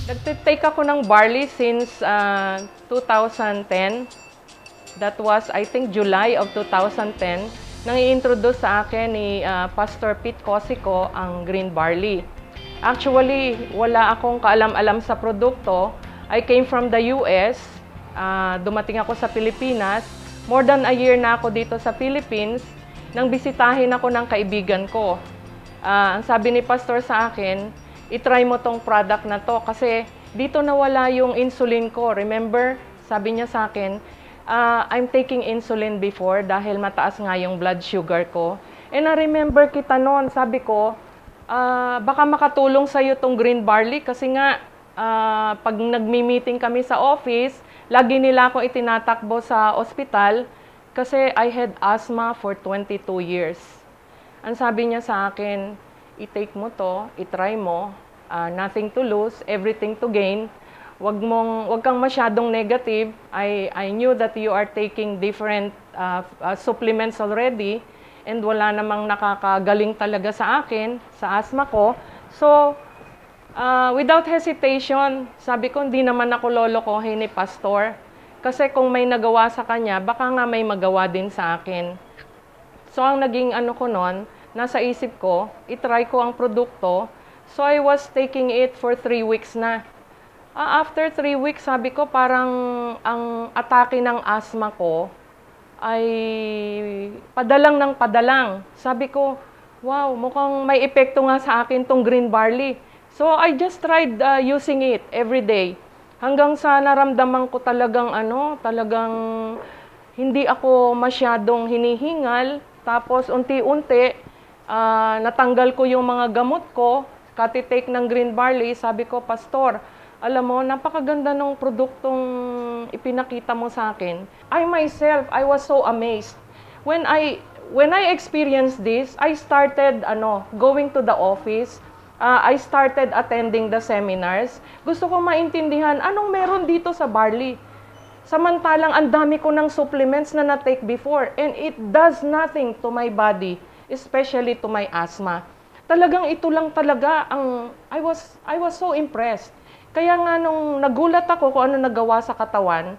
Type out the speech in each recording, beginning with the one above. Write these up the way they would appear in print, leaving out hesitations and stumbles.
Nagtitake ako ng barley since 2010. That was, I think, July of 2010. Nang i-introduce sa akin ni Pastor Pete Cosico ang green barley. Actually, wala akong kaalam-alam sa produkto. I came from the US. Dumating ako sa Pilipinas. More than a year na ako dito sa Philippines. Nang bisitahin ako ng kaibigan ko. Ang sabi ni Pastor sa akin, i-try mo tong product na to kasi dito nawala yung insulin ko. Remember, sabi niya sa akin, I'm taking insulin before dahil mataas nga yung blood sugar ko. And I remember kita noon, sabi ko, baka makatulong sa'yo tong green barley kasi nga, pag nagmi-meeting kami sa office, lagi nila ako itinatakbo sa ospital kasi I had asthma for 22 years. Ang sabi niya sa akin, i-take mo to, i-try mo, nothing to lose, everything to gain. Wag kang masyadong negative. I knew that you are taking different supplements already and wala namang nakakagaling talaga sa akin, sa asthma ko. So, without hesitation, sabi ko, hindi naman ako lolokohin ni Pastor. Kasi kung may nagawa sa kanya, baka nga may magawa din sa akin. So, ang naging ano ko noon, nasa isip ko, itry ko ang produkto. So, I was taking it for 3 weeks na. After 3 weeks, sabi ko, parang ang atake ng asthma ko ay padalang ng padalang. Sabi ko, wow, mukhang may epekto nga sa akin tong green barley. So, I just tried using it every day. Hanggang sa naramdaman ko talagang hindi ako masyadong hinihingal. Tapos, unti-unti, natanggal ko yung mga gamot ko, kati-take ng green barley. Sabi ko, Pastor, alam mo, napakaganda ng produktong ipinakita mo sa akin. I myself, I was so amazed. When I experienced this, I started going to the office. I started attending the seminars. Gusto ko maintindihan anong meron dito sa barley. Samantalang ang dami ko ng supplements na na-take before and it does nothing to my body, especially to my asthma. Talagang ito lang talaga ang I was so impressed. Kaya nga nung nagulat ako kung ano nagawa sa katawan,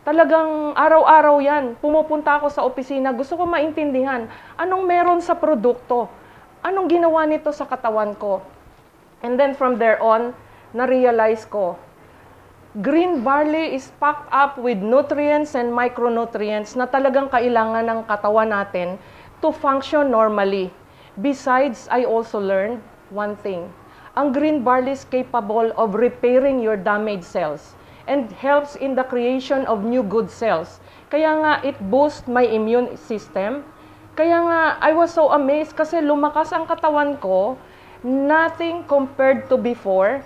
talagang araw-araw yan. Pumupunta ako sa opisina, gusto ko maintindihan anong meron sa produkto. Anong ginawa nito sa katawan ko? And then from there on, na-realize ko, green barley is packed up with nutrients and micronutrients na talagang kailangan ng katawan natin to function normally. Besides, I also learned one thing. Ang green barley is capable of repairing your damaged cells and helps in the creation of new good cells. Kaya nga, it boosts my immune system. Kaya nga, I was so amazed kasi lumakas ang katawan ko, nothing compared to before.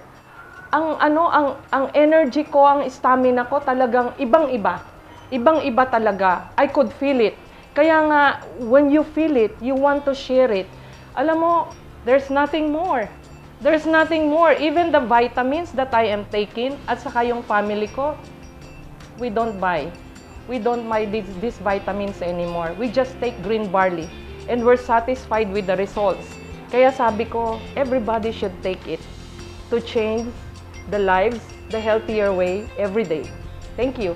Ang energy ko, ang stamina ko talagang ibang-iba. Ibang-iba talaga. I could feel it. Kaya nga, when you feel it, you want to share it. Alam mo, there's nothing more. There's nothing more. Even the vitamins that I am taking at saka yung family ko, we don't buy. We don't buy these vitamins anymore. We just take green barley. And we're satisfied with the results. Kaya sabi ko, everybody should take it to change the lives the healthier way every day. Thank you.